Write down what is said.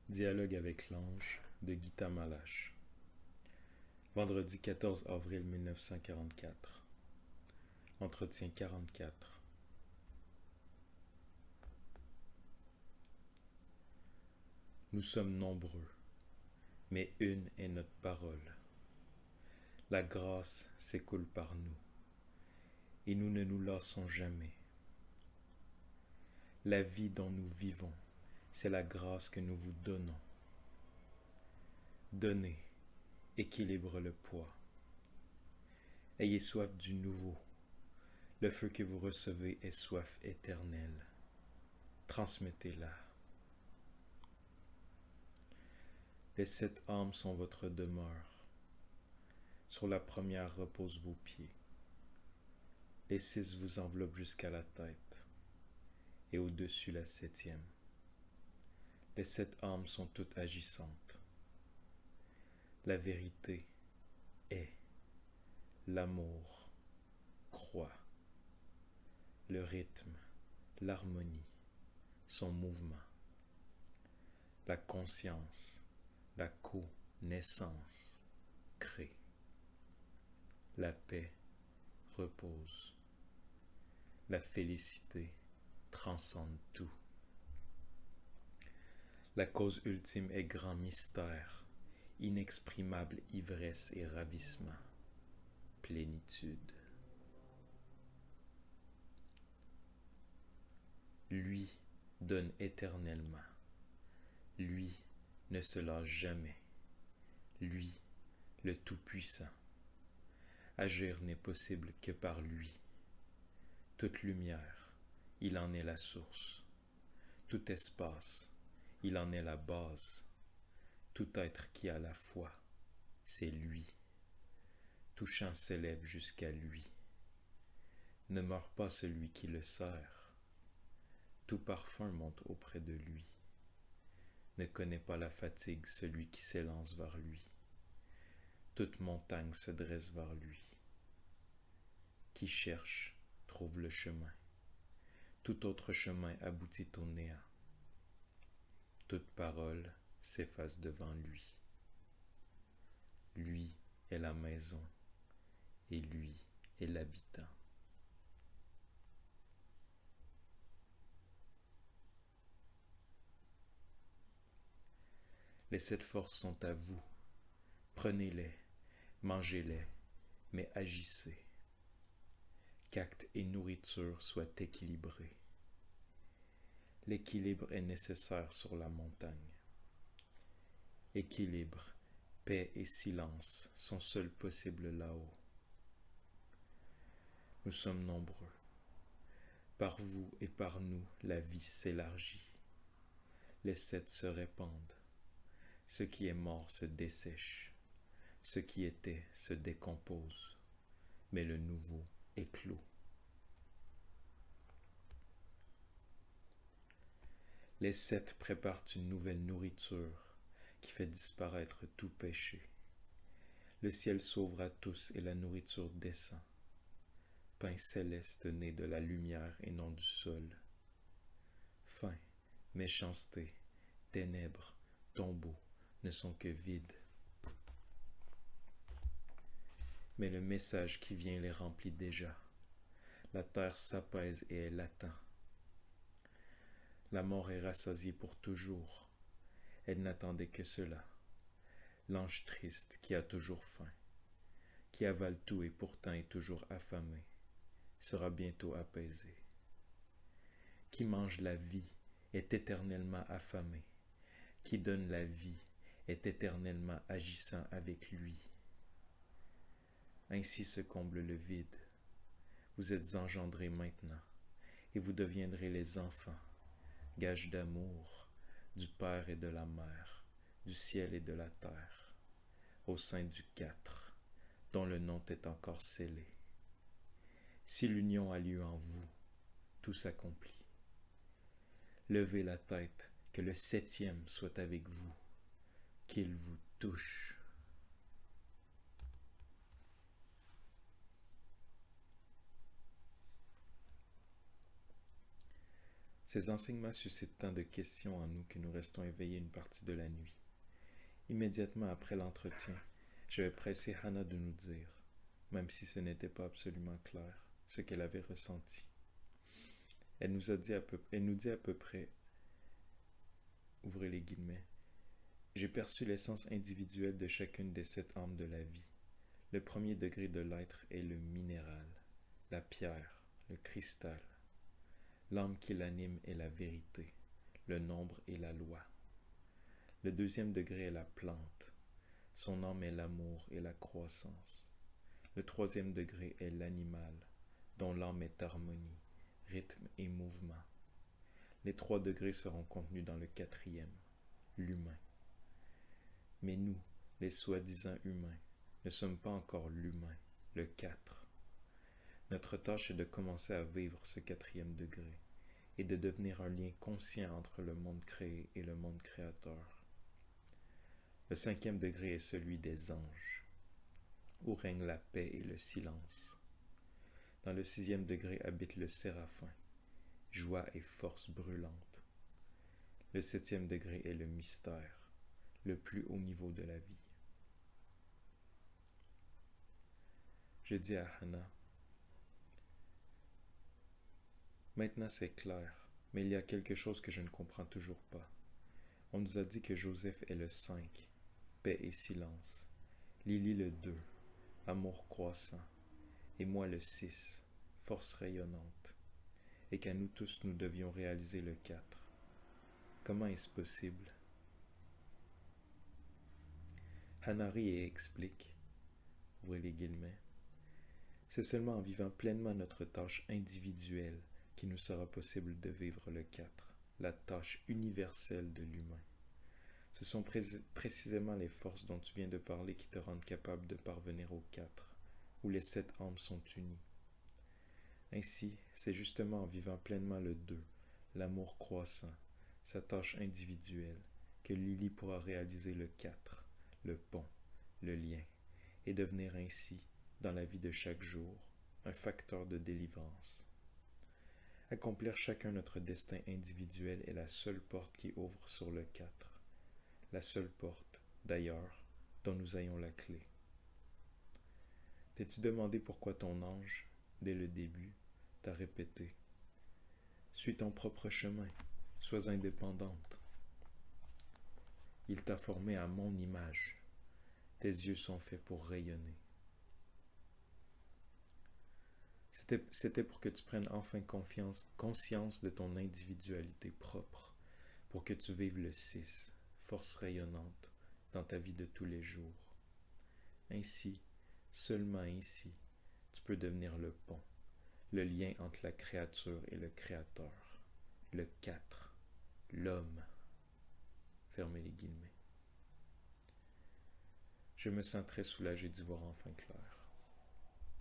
Dialogue avec l'ange de Gita Malache. Vendredi 14 avril 1944. Entretien 44. Nous sommes nombreux, mais une est notre parole. La grâce s'écoule par nous, et nous ne nous lassons jamais. La vie dont nous vivons, c'est la grâce que nous vous donnons. Donnez, équilibre le poids. Ayez soif du nouveau. Le feu que vous recevez est soif éternelle. Transmettez-la. Les 7 âmes sont votre demeure. Sur la première reposent vos pieds. Les 6 vous enveloppent jusqu'à la tête, et au-dessus la 7e. Les 7 âmes sont toutes agissantes. La vérité est, l'amour croît, le rythme, l'harmonie, son mouvement, la conscience, la connaissance crée, la paix repose, la félicité transcende tout. La cause ultime est grand mystère, inexprimable ivresse et ravissement, plénitude. Lui donne éternellement. Lui ne se lâche jamais. Lui, le Tout-Puissant. Agir n'est possible que par lui. Toute lumière, il en est la source. Tout espace, il en est la base. Tout être qui a la foi, c'est lui. Tout chant s'élève jusqu'à lui. Ne meurt pas celui qui le sert. Tout parfum monte auprès de lui. Ne connaît pas la fatigue celui qui s'élance vers lui. Toute montagne se dresse vers lui. Qui cherche, trouve le chemin. Tout autre chemin aboutit au néant. Toute parole s'efface devant lui. Lui est la maison, et lui est l'habitant. Les 7 forces sont à vous. Prenez-les, mangez-les, mais agissez. Qu'actes et nourriture soient équilibrés. L'équilibre est nécessaire sur la montagne. Équilibre, paix et silence sont seuls possibles là-haut. Nous sommes nombreux. Par vous et par nous, la vie s'élargit. Les 7 se répandent. Ce qui est mort se dessèche. Ce qui était se décompose. Mais le nouveau éclot. Les 7 préparent une nouvelle nourriture qui fait disparaître tout péché. Le ciel s'ouvre à tous et la nourriture descend. Pain céleste né de la lumière et non du sol. Faim, méchanceté, ténèbres, tombeaux ne sont que vides. Mais le message qui vient les remplit déjà. La terre s'apaise et elle attend. La mort est rassasiée pour toujours. Elle n'attendait que cela. L'ange triste qui a toujours faim, qui avale tout et pourtant est toujours affamé, sera bientôt apaisé. Qui mange la vie est éternellement affamé. Qui donne la vie est éternellement agissant avec lui. Ainsi se comble le vide. Vous êtes engendrés maintenant, et vous deviendrez les enfants, gage d'amour, du Père et de la Mère, du ciel et de la terre, au sein du 4, dont le nom est encore scellé. Si l'union a lieu en vous, tout s'accomplit. Levez la tête, que le 7e soit avec vous, qu'il vous touche. Ces enseignements suscitent tant de questions en nous que nous restons éveillés une partie de la nuit. Immédiatement après l'entretien, j'avais pressé Hannah de nous dire, même si ce n'était pas absolument clair, ce qu'elle avait ressenti. Elle nous dit à peu près, ouvrez les guillemets, j'ai perçu l'essence individuelle de chacune des 7 âmes de la vie. Le premier degré de l'être est le minéral, la pierre, le cristal. L'âme qui l'anime est la vérité, le nombre et la loi. Le deuxième degré est la plante. Son âme est l'amour et la croissance. Le troisième degré est l'animal, dont l'âme est harmonie, rythme et mouvement. Les 3 degrés seront contenus dans le 4e, l'humain. Mais nous, les soi-disant humains, ne sommes pas encore l'humain, le 4. Notre tâche est de commencer à vivre ce 4e degré et de devenir un lien conscient entre le monde créé et le monde créateur. Le 5e degré est celui des anges, où règne la paix et le silence. Dans le 6e degré habite le séraphin, joie et force brûlante. Le 7e degré est le mystère, le plus haut niveau de la vie. Je dis à Hannah, maintenant c'est clair, mais il y a quelque chose que je ne comprends toujours pas. On nous a dit que Joseph est le 5, paix et silence, Lily le 2, amour croissant, et moi le 6, force rayonnante, et qu'à nous tous nous devions réaliser le 4. Comment est-ce possible? Hannah rit et explique, ouvrez les guillemets, c'est seulement en vivant pleinement notre tâche individuelle qu'il nous sera possible de vivre le 4, la tâche universelle de l'humain. Ce sont précisément les forces dont tu viens de parler qui te rendent capable de parvenir au 4, où les 7 âmes sont unies. Ainsi, c'est justement en vivant pleinement le 2, l'amour croissant, sa tâche individuelle, que Lily pourra réaliser le 4, le pont, le lien, et devenir ainsi, dans la vie de chaque jour, un facteur de délivrance. Accomplir chacun notre destin individuel est la seule porte qui ouvre sur le 4, la seule porte, d'ailleurs, dont nous ayons la clé. T'es-tu demandé pourquoi ton ange, dès le début, t'a répété « Suis ton propre chemin, sois indépendante. » Il t'a formé à mon image. Tes yeux sont faits pour rayonner. C'était pour que tu prennes enfin conscience de ton individualité propre, pour que tu vives le 6, force rayonnante, dans ta vie de tous les jours. Ainsi, seulement ainsi, tu peux devenir le pont, le lien entre la créature et le créateur, le 4, l'homme. Fermez les guillemets. Je me sens très soulagé d'y voir enfin clair.